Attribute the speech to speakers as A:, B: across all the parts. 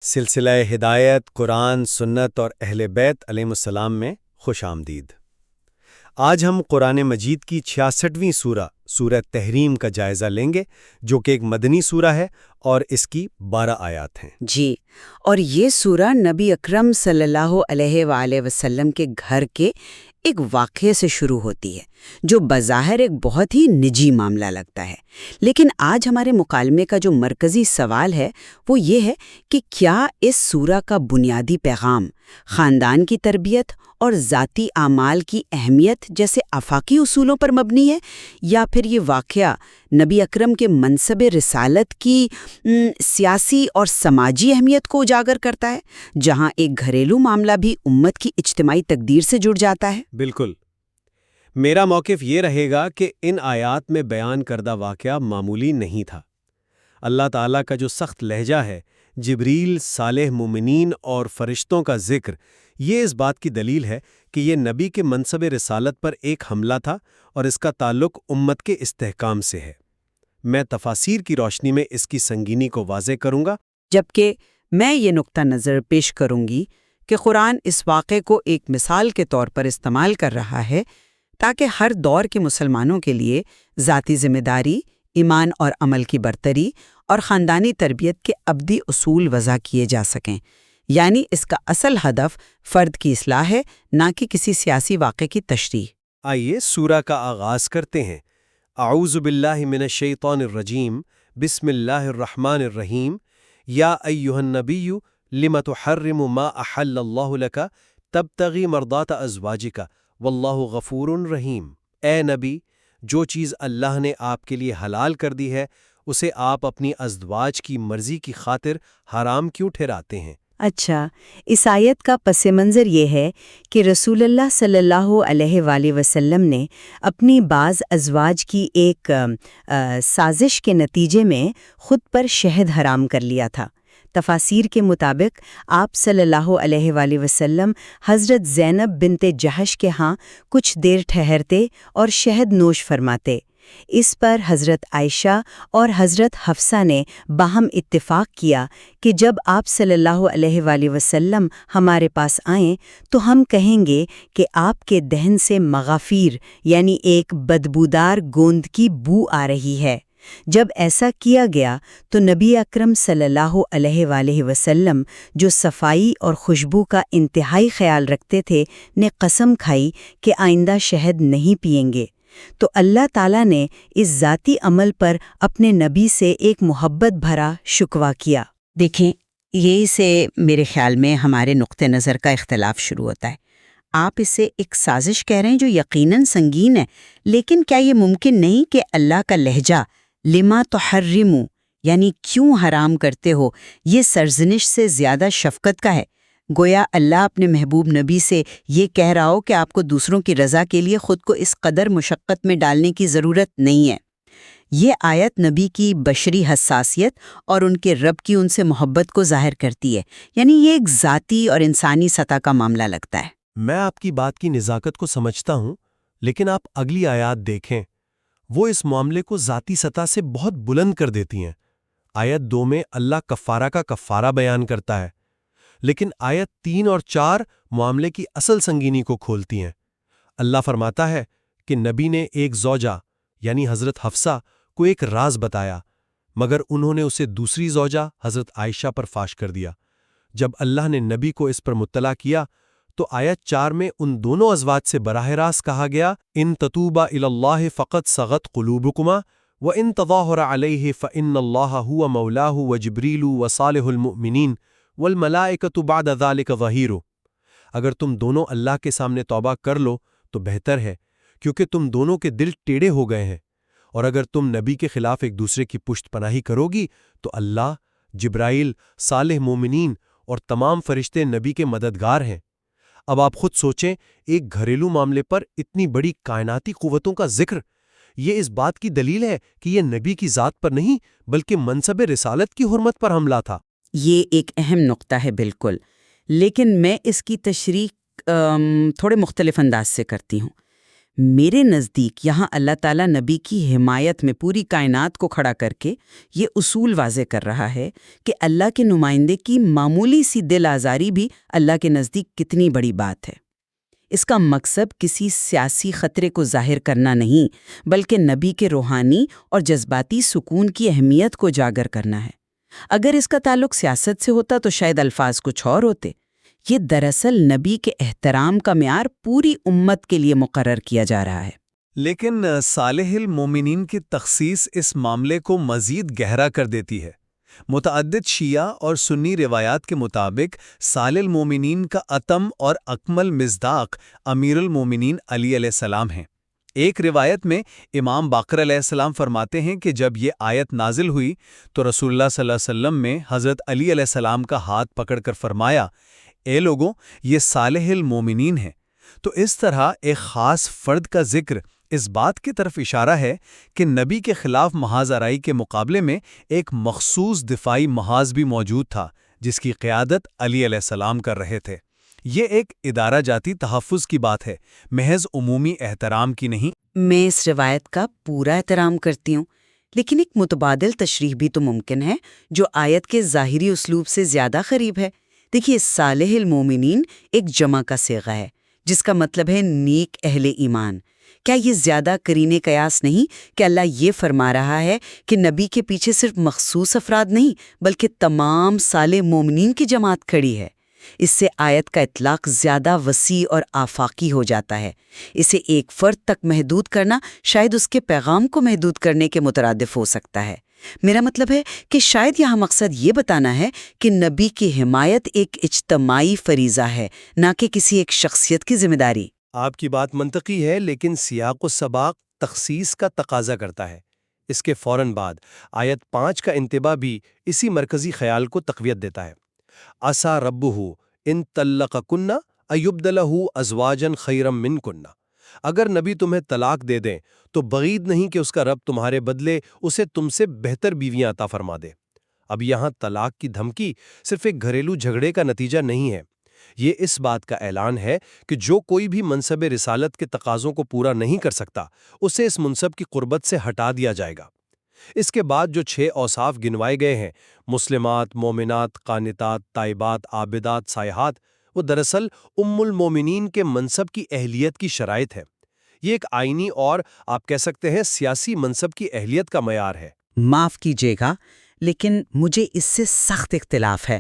A: سلسلہ ہدایت قرآن سنت اور اہل بیت علیہ السلام میں خوش آمدید۔ آج ہم قرآن مجید کی 66ویں سورہ تحریم کا جائزہ لیں گے، جو کہ ایک مدنی سورہ ہے اور اس کی 12 آیات ہیں۔
B: جی، اور یہ سورہ نبی اکرم صلی اللہ علیہ وآلہ وسلم کے گھر کے ایک واقعے سے شروع ہوتی ہے، جو بظاہر ایک بہت ہی نجی معاملہ لگتا ہے۔ لیکن آج ہمارے مکالمے کا جو مرکزی سوال ہے وہ یہ ہے کہ کیا اس سورہ کا بنیادی پیغام خاندان کی تربیت اور ذاتی اعمال کی اہمیت جیسے آفاقی اصولوں پر مبنی ہے، یا پھر یہ واقعہ نبی اکرم کے منصب رسالت کی سیاسی اور سماجی اہمیت کو اجاگر کرتا ہے، جہاں ایک گھریلو معاملہ بھی امت کی اجتماعی تقدیر سے جڑ جاتا ہے؟
A: بالکل، میرا موقف یہ رہے گا کہ ان آیات میں بیان کردہ واقعہ معمولی نہیں تھا۔ اللہ تعالیٰ کا جو سخت لہجہ ہے، جبریل، صالح مومنین اور فرشتوں کا ذکر، یہ اس بات کی دلیل ہے کہ یہ نبی کے منصب رسالت پر ایک حملہ تھا اور اس کا تعلق امت کے استحکام سے ہے۔ میں تفاسیر کی روشنی میں اس کی سنگینی کو واضح کروں گا،
B: جبکہ میں یہ نقطہ نظر پیش کروں گی کہ قرآن اس واقعے کو ایک مثال کے طور پر استعمال کر رہا ہے تاکہ ہر دور کے مسلمانوں کے لیے ذاتی ذمہ داری، ایمان اور عمل کی برتری اور خاندانی تربیت کے ابدی اصول وضع کیے جا سکیں۔ یعنی اس کا اصل ہدف فرد کی اصلاح ہے، نہ کہ کسی سیاسی واقعے کی تشریح۔
A: آئیے سورہ کا آغاز کرتے ہیں۔ اعوذ باللہ من الشیطان الرجیم، بسم اللہ الرحمن الرحیم، یا ایہا النبی لم تحرم ما احل اللہ لک تبتغی مرضات ازواجک واللہ غفور رحیم۔ اے نبی، جو چیز اللہ نے آپ کے لیے حلال کر دی ہے اسے آپ اپنی ازواج کی مرضی کی خاطر حرام کیوں ٹھہراتے ہیں؟
B: اچھا، اس آیت کا پس منظر یہ ہے کہ رسول اللہ صلی اللہ علیہ وآلہ وسلم نے اپنی بعض ازواج کی ایک سازش کے نتیجے میں خود پر شہد حرام کر لیا تھا۔ تفاسیر کے مطابق آپ صلی اللہ علیہ وآلہ وسلم حضرت زینب بنت جہش کے ہاں کچھ دیر ٹھہرتے اور شہد نوش فرماتے۔ اس پر حضرت عائشہ اور حضرت حفصہ نے باہم اتفاق کیا کہ جب آپ صلی اللہ علیہ وآلہ وسلم ہمارے پاس آئیں تو ہم کہیں گے کہ آپ کے دہن سے مغافیر یعنی ایک بدبودار گوند کی بو آ رہی ہے۔ جب ایسا کیا گیا تو نبی اکرم صلی اللہ علیہ وآلہ وسلم، جو صفائی اور خوشبو کا انتہائی خیال رکھتے تھے، نے قسم کھائی کہ آئندہ شہد نہیں پئیں گے۔ تو اللہ تعالیٰ نے اس ذاتی عمل پر اپنے نبی سے ایک محبت بھرا شکوہ کیا۔ دیکھیں، یہی سے میرے خیال میں ہمارے نقطہ نظر کا اختلاف شروع ہوتا ہے۔ آپ اسے ایک سازش کہہ رہے ہیں جو یقیناً سنگین ہے، لیکن کیا یہ ممکن نہیں کہ اللہ کا لہجہ لما تحرمو یعنی کیوں حرام کرتے ہو، یہ سرزنش سے زیادہ شفقت کا ہے؟ گویا اللہ اپنے محبوب نبی سے یہ کہہ رہا ہو کہ آپ کو دوسروں کی رضا کے لیے خود کو اس قدر مشقت میں ڈالنے کی ضرورت نہیں ہے۔ یہ آیت نبی کی بشری حساسیت اور ان کے رب کی ان سے محبت کو ظاہر کرتی ہے، یعنی یہ ایک ذاتی اور انسانی سطح کا معاملہ لگتا ہے۔
A: میں آپ کی بات کی نزاکت کو سمجھتا ہوں، لیکن آپ اگلی آیات دیکھیں، وہ اس معاملے کو ذاتی سطح سے بہت بلند کر دیتی ہیں۔ آیت 2 میں اللہ کفارہ کا کفارہ بیان کرتا ہے، لیکن آیت 3 اور 4 معاملے کی اصل سنگینی کو کھولتی ہیں۔ اللہ فرماتا ہے کہ نبی نے ایک زوجہ یعنی حضرت حفصہ کو ایک راز بتایا، مگر انہوں نے اسے دوسری زوجہ حضرت عائشہ پر فاش کر دیا۔ جب اللہ نے نبی کو اس پر مطلع کیا تو آیت 4 میں ان دونوں ازواج سے براہ راست کہا گیا، ان تتوبا الی اللہ فقد صغت قلوبکما وان تظاہر علیہ فان اللہ هو مولاه وجبریل وصالح المؤمنین والملائکۃ بعد ذلک ظہیر۔ اگر تم دونوں اللہ کے سامنے توبہ کر لو تو بہتر ہے، کیونکہ تم دونوں کے دل ٹیڑے ہو گئے ہیں، اور اگر تم نبی کے خلاف ایک دوسرے کی پشت پناہی کرو گی تو اللہ، جبرائیل، صالح مومنین اور تمام فرشتے نبی کے مددگار ہیں۔ اب آپ خود سوچیں، ایک گھریلو معاملے پر اتنی بڑی کائناتی قوتوں کا ذکر، یہ اس بات کی دلیل ہے کہ یہ نبی کی ذات پر نہیں بلکہ منصب رسالت کی حرمت پر حملہ تھا۔
B: یہ ایک اہم نقطہ ہے بالکل، لیکن میں اس کی تشریح تھوڑے مختلف انداز سے کرتی ہوں۔
C: میرے نزدیک یہاں اللہ تعالیٰ نبی کی حمایت میں پوری کائنات کو کھڑا کر کے یہ اصول واضح کر رہا ہے کہ اللہ کے نمائندے کی معمولی سی دل آزاری بھی اللہ کے نزدیک کتنی بڑی بات ہے۔ اس کا مقصد کسی سیاسی خطرے کو ظاہر کرنا نہیں، بلکہ نبی کے روحانی اور جذباتی سکون کی اہمیت کو اجاگر کرنا ہے۔ اگر اس کا تعلق سیاست سے ہوتا تو شاید الفاظ کچھ اور ہوتے۔ یہ دراصل نبی کے احترام کا معیار پوری امت کے لیے مقرر کیا جا رہا ہے۔
A: لیکن صالح المومنین کی تخصیص اس معاملے کو مزید گہرا کر دیتی ہے۔ متعدد شیعہ اور سنی روایات کے مطابق صالح المومنین کا اتم اور اکمل مصداق امیر المومنین علی علیہ السلام ہیں۔ ایک روایت میں امام باقر علیہ السلام فرماتے ہیں کہ جب یہ آیت نازل ہوئی تو رسول اللہ صلی اللہ علیہ وسلم میں حضرت علی علیہ السلام کا ہاتھ پکڑ کر فرمایا، اے لوگوں، یہ صالح المومنین ہیں۔ تو اس طرح ایک خاص فرد کا ذکر اس بات کی طرف اشارہ ہے کہ نبی کے خلاف محاذ آرائی کے مقابلے میں ایک مخصوص دفاعی محاذ بھی موجود تھا، جس کی قیادت علی علیہ السلام کر رہے تھے۔ یہ ایک ادارہ جاتی تحفظ کی بات ہے، محض عمومی احترام کی نہیں۔
C: میں اس روایت کا پورا احترام کرتی ہوں، لیکن ایک متبادل تشریح بھی تو ممکن ہے جو آیت کے ظاہری اسلوب سے زیادہ قریب ہے۔ دیکھیے، صالح المومنین ایک جمع کا صیغہ ہے جس کا مطلب ہے نیک اہل ایمان۔ کیا یہ زیادہ قرینے قیاس نہیں کہ اللہ یہ فرما رہا ہے کہ نبی کے پیچھے صرف مخصوص افراد نہیں بلکہ تمام صالح مومنین کی جماعت کھڑی ہے؟ اس سے آیت کا اطلاق زیادہ وسیع اور آفاقی ہو جاتا ہے۔ اسے ایک فرد تک محدود کرنا شاید اس کے پیغام کو محدود کرنے کے مترادف ہو سکتا ہے۔ میرا مطلب ہے کہ شاید یہاں مقصد یہ بتانا ہے کہ نبی کی حمایت ایک اجتماعی فریضہ ہے، نہ کہ کسی ایک شخصیت کی ذمہ داری۔
A: آپ کی بات منطقی ہے، لیکن سیاق و سباق تخصیص کا تقاضا کرتا ہے۔ اس کے فوراً بعد آیت 5 کا انتباہ بھی اسی مرکزی خیال کو تقویت دیتا ہے۔ عَسَىٰ رَبُّهُ إِن طَلَّقَكُنَّ أَن يُبْدِلَهُ أَزْوَاجًا خَيْرًا مِّنكُنَّ۔ اگر نبی تمہیں طلاق دے دیں تو بعید نہیں کہ اس کا رب تمہارے بدلے اسے تم سے بہتر بیویاں عطا فرما دے۔ اب یہاں طلاق کی دھمکی صرف ایک گھریلو جھگڑے کا نتیجہ نہیں ہے، یہ اس بات کا اعلان ہے کہ جو کوئی بھی منصب رسالت کے تقاضوں کو پورا نہیں کر سکتا، اسے اس منصب کی قربت سے ہٹا دیا جائے گا۔ اس کے بعد جو 6 اوصاف گنوائے گئے ہیں، مسلمات، مومنات، قانتات، تائبات، عابدات، سائحات، وہ دراصل ام المومنین کے منصب کی اہلیت کی شرائط ہے۔ یہ ایک آئینی اور آپ کہہ سکتے ہیں سیاسی منصب کی اہلیت کا معیار ہے۔
C: معاف کیجیے گا، لیکن مجھے اس سے سخت اختلاف ہے۔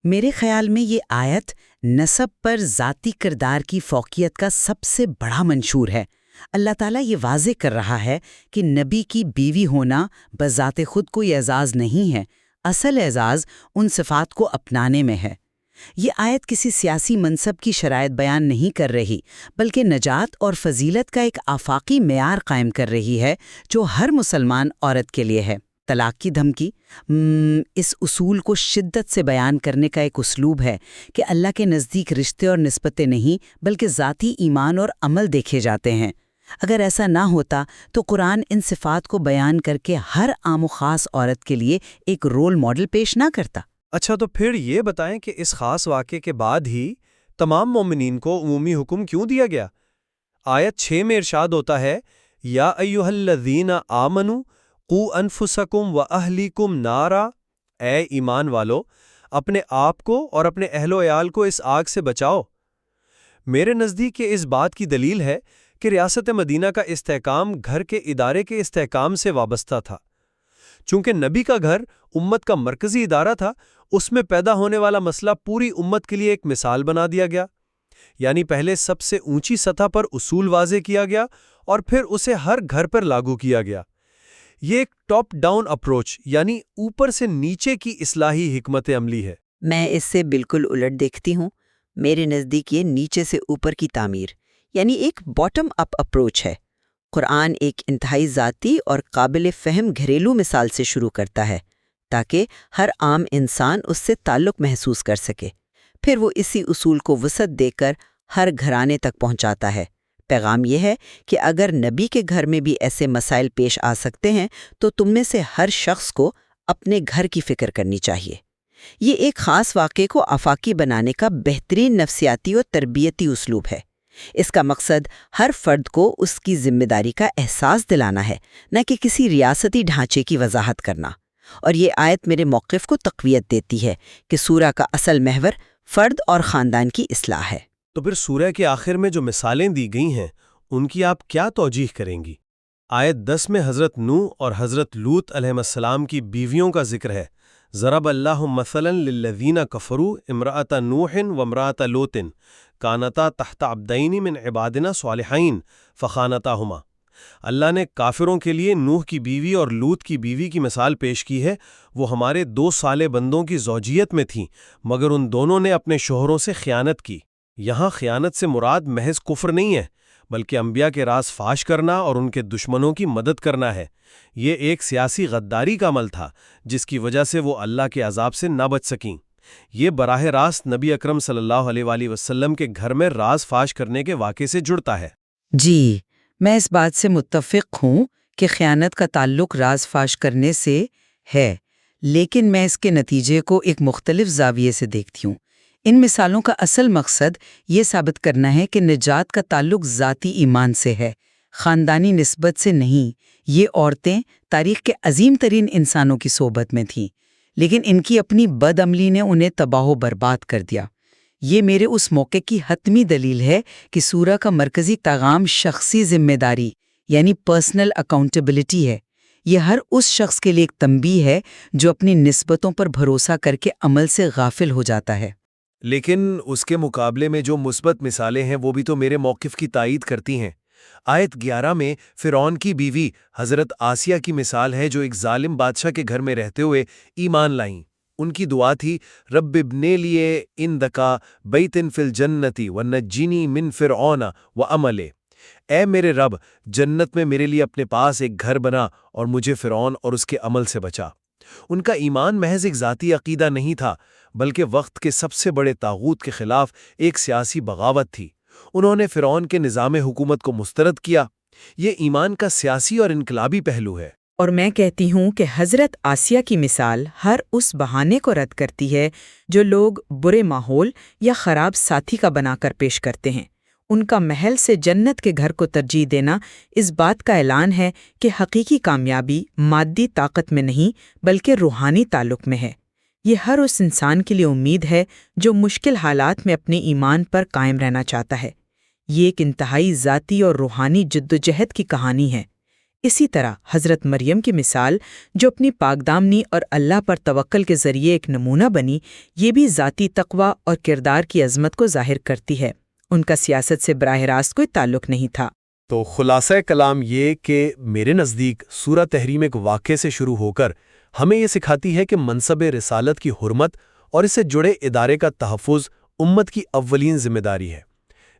C: میرے خیال میں یہ آیت نسب پر ذاتی کردار کی فوقیت کا سب سے بڑا منشور ہے۔ اللہ تعالیٰ یہ واضح کر رہا ہے کہ نبی کی بیوی ہونا بذات خود کوئی اعزاز نہیں ہے، اصل اعزاز ان صفات کو اپنانے میں ہے۔ یہ آیت کسی سیاسی منصب کی شرائط بیان نہیں کر رہی، بلکہ نجات اور فضیلت کا ایک آفاقی معیار قائم کر رہی ہے جو ہر مسلمان عورت کے لیے ہے۔ طلاق کی دھمکی اس اصول کو شدت سے بیان کرنے کا ایک اسلوب ہے کہ اللہ کے نزدیک رشتے اور نسبتیں نہیں بلکہ ذاتی ایمان اور عمل دیکھے جاتے ہیں۔ اگر ایسا نہ ہوتا تو قرآن ان صفات کو بیان کر کے ہر عام و خاص عورت کے لیے ایک رول ماڈل پیش نہ کرتا۔
A: اچھا، تو پھر یہ بتائیں کہ اس خاص واقعے کے بعد ہی تمام مومنین کو عمومی حکم کیوں دیا گیا؟ آیت 6 میں ارشاد ہوتا ہے، یا ایھا الذین آمنوا قوا انفسکم واہلیکم نارا، اے ایمان والو، اپنے آپ کو اور اپنے اہل و عیال کو اس آگ سے بچاؤ۔ میرے نزدیک یہ اس بات کی دلیل ہے کہ ریاست مدینہ کا استحکام گھر کے ادارے کے استحکام سے وابستہ تھا۔ چونکہ نبی کا گھر امت کا مرکزی ادارہ تھا، اس میں پیدا ہونے والا مسئلہ پوری امت کے لیے ایک مثال بنا دیا گیا۔ یعنی پہلے سب سے اونچی سطح پر اصول واضح کیا گیا اور پھر اسے ہر گھر پر لاگو کیا گیا۔ یہ ایک ٹاپ ڈاؤن اپروچ، یعنی اوپر سے نیچے کی اصلاحی حکمت عملی ہے۔
D: میں اس سے بالکل الٹ دیکھتی ہوں۔ میرے نزدیک یہ نیچے سے اوپر کی تعمیر، یعنی ایک باٹم اپ اپروچ ہے۔ قرآن ایک انتہائی ذاتی اور قابل فہم گھریلو مثال سے شروع کرتا ہے تاکہ ہر عام انسان اس سے تعلق محسوس کر سکے۔ پھر وہ اسی اصول کو وسعت دے کر ہر گھرانے تک پہنچاتا ہے۔ پیغام یہ ہے کہ اگر نبی کے گھر میں بھی ایسے مسائل پیش آ سکتے ہیں تو تم میں سے ہر شخص کو اپنے گھر کی فکر کرنی چاہیے۔ یہ ایک خاص واقعے کو آفاقی بنانے کا بہترین نفسیاتی اور تربیتی اسلوب ہے۔ اس کا مقصد ہر فرد کو اس کی ذمہ داری کا احساس دلانا ہے، نہ کہ کسی ریاستی ڈھانچے کی وضاحت کرنا۔ اور یہ آیت میرے موقف کو تقویت دیتی ہے کہ سورہ کا اصل محور فرد اور خاندان کی اصلاح ہے۔
A: تو پھر سورہ کے آخر میں جو مثالیں دی گئی ہیں ان کی آپ کیا توجیح کریں گی؟ آیت 10 میں حضرت نوح اور حضرت لوط علیہ السلام کی بیویوں کا ذکر ہے۔ ضرب اللہ مثلا للذین کفروا امرأۃ نوح وامرأۃ لوط کانتا تحت عبدین من عبادنا صالحین فخانتاہما۔ اللہ نے کافروں کے لیے نوح کی بیوی اور لوط کی بیوی کی مثال پیش کی ہے۔ وہ ہمارے 2 صالح بندوں کی زوجیت میں تھیں، مگر ان دونوں نے اپنے شوہروں سے خیانت کی۔ یہاں خیانت سے مراد محض کفر نہیں ہے، بلکہ انبیاء کے راز فاش کرنا اور ان کے دشمنوں کی مدد کرنا ہے۔ یہ ایک سیاسی غداری کا عمل تھا جس کی وجہ سے وہ اللہ کے عذاب سے نہ بچ سکیں۔ یہ براہ راست نبی اکرم صلی اللہ علیہ وآلہ وسلم کے گھر میں راز فاش کرنے کے واقعے سے جڑتا ہے۔
C: جی، میں اس بات سے متفق ہوں کہ خیانت کا تعلق راز فاش کرنے سے ہے، لیکن میں اس کے نتیجے کو ایک مختلف زاویے سے دیکھتی ہوں۔ ان مثالوں کا اصل مقصد یہ ثابت کرنا ہے کہ نجات کا تعلق ذاتی ایمان سے ہے، خاندانی نسبت سے نہیں۔ یہ عورتیں تاریخ کے عظیم ترین انسانوں کی صحبت میں تھیں، لیکن ان کی اپنی بد عملی نے انہیں تباہ و برباد کر دیا۔ یہ میرے اس موقع کی حتمی دلیل ہے کہ سورہ کا مرکزی پیغام شخصی ذمہ داری یعنی پرسنل اکاؤنٹیبلٹی ہے۔ یہ ہر اس شخص کے لیے ایک تنبیہ ہے جو اپنی نسبتوں پر بھروسہ کر کے عمل سے غافل ہو جاتا ہے۔
A: لیکن اس کے مقابلے میں جو مثبت مثالیں ہیں وہ بھی تو میرے موقف کی تائید کرتی ہیں۔ آیت 11 میں فرعون کی بیوی حضرت آسیہ کی مثال ہے جو ایک ظالم بادشاہ کے گھر میں رہتے ہوئے ایمان لائیں۔ ان کی دعا تھی رب ابن لیے عندک بیتن فی الجنت ونجنی من فرعون وعملہ، اے میرے رب جنت میں میرے لیے اپنے پاس ایک گھر بنا اور مجھے فرعون اور اس کے عمل سے بچا۔ ان کا ایمان محض ایک ذاتی عقیدہ نہیں تھا، بلکہ وقت کے سب سے بڑے طاغوت کے خلاف ایک سیاسی بغاوت تھی۔ انہوں نے فرعون کے نظام حکومت کو مسترد کیا۔ یہ ایمان کا سیاسی اور انقلابی پہلو ہے۔
E: اور میں کہتی ہوں کہ حضرت آسیہ کی مثال ہر اس بہانے کو رد کرتی ہے جو لوگ برے ماحول یا خراب ساتھی کا بنا کر پیش کرتے ہیں۔ ان کا محل سے جنت کے گھر کو ترجیح دینا اس بات کا اعلان ہے کہ حقیقی کامیابی مادی طاقت میں نہیں بلکہ روحانی تعلق میں ہے۔ یہ ہر اس انسان کے لیے امید ہے جو مشکل حالات میں اپنے ایمان پر قائم رہنا چاہتا ہے۔ یہ ایک انتہائی ذاتی اور روحانی جدوجہد کی کہانی ہے۔ اسی طرح حضرت مریم کی مثال جو اپنی پاکدامنی اور اللہ پر توکل کے ذریعے ایک نمونہ بنی، یہ بھی ذاتی تقوی اور کردار کی عظمت کو ظاہر کرتی ہے۔ ان کا سیاست سے براہ راست کوئی تعلق نہیں تھا۔
A: تو خلاصہ کلام یہ کہ میرے نزدیک سورہ تحریم ایک واقعے سے شروع ہو کر ہمیں یہ سکھاتی ہے کہ منصب رسالت کی حرمت اور اس سے جڑے ادارے کا تحفظ امت کی اولین ذمہ داری ہے۔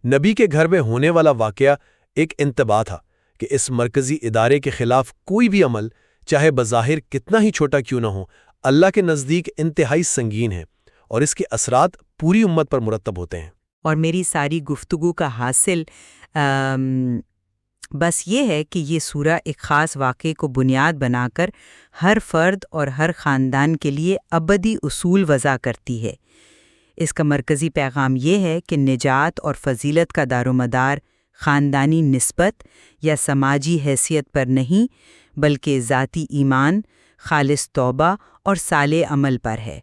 A: نبی کے گھر میں ہونے والا واقعہ ایک انتباہ تھا کہ اس مرکزی ادارے کے خلاف کوئی بھی عمل چاہے بظاہر کتنا ہی چھوٹا کیوں نہ ہو، اللہ کے نزدیک انتہائی سنگین ہے اور اس کے اثرات پوری امت پر مرتب ہوتے ہیں۔
E: اور میری ساری گفتگو کا حاصل بس یہ ہے کہ یہ سورہ ایک خاص واقعے کو بنیاد بنا کر ہر فرد اور ہر خاندان کے لیے ابدی اصول وضع کرتی ہے۔ اس کا مرکزی پیغام یہ ہے کہ نجات اور فضیلت کا دار و مدار خاندانی نسبت یا سماجی حیثیت پر نہیں بلکہ ذاتی ایمان، خالص توبہ اور صالح عمل پر ہے۔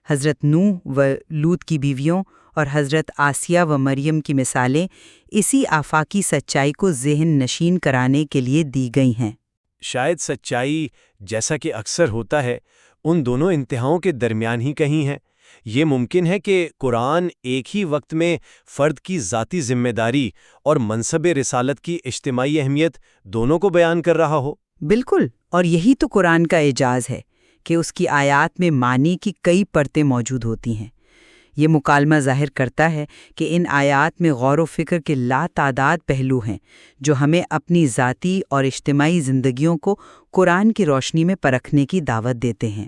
E: حضرت نوح و لوط کی بیویوں اور حضرت آسیہ و مریم کی مثالیں اسی آفاقی سچائی کو ذہن نشین کرانے کے لیے دی گئی ہیں۔
A: شاید سچائی، جیسا کہ اکثر ہوتا ہے، ان دونوں انتہاؤں کے درمیان ہی کہیں ہے۔ یہ ممکن ہے کہ قرآن ایک ہی وقت میں فرد کی ذاتی ذمہ داری اور منصب رسالت کی اجتماعی اہمیت دونوں کو بیان کر رہا ہو۔
E: بالکل، اور یہی تو قرآن کا اعجاز ہے کہ اس کی آیات میں معنی کی کئی پرتیں موجود ہوتی ہیں۔ یہ مکالمہ ظاہر کرتا ہے کہ ان آیات میں غور و فکر کے لاتعداد پہلو ہیں جو ہمیں اپنی ذاتی اور اجتماعی زندگیوں کو قرآن کی روشنی میں پرکھنے کی دعوت دیتے ہیں۔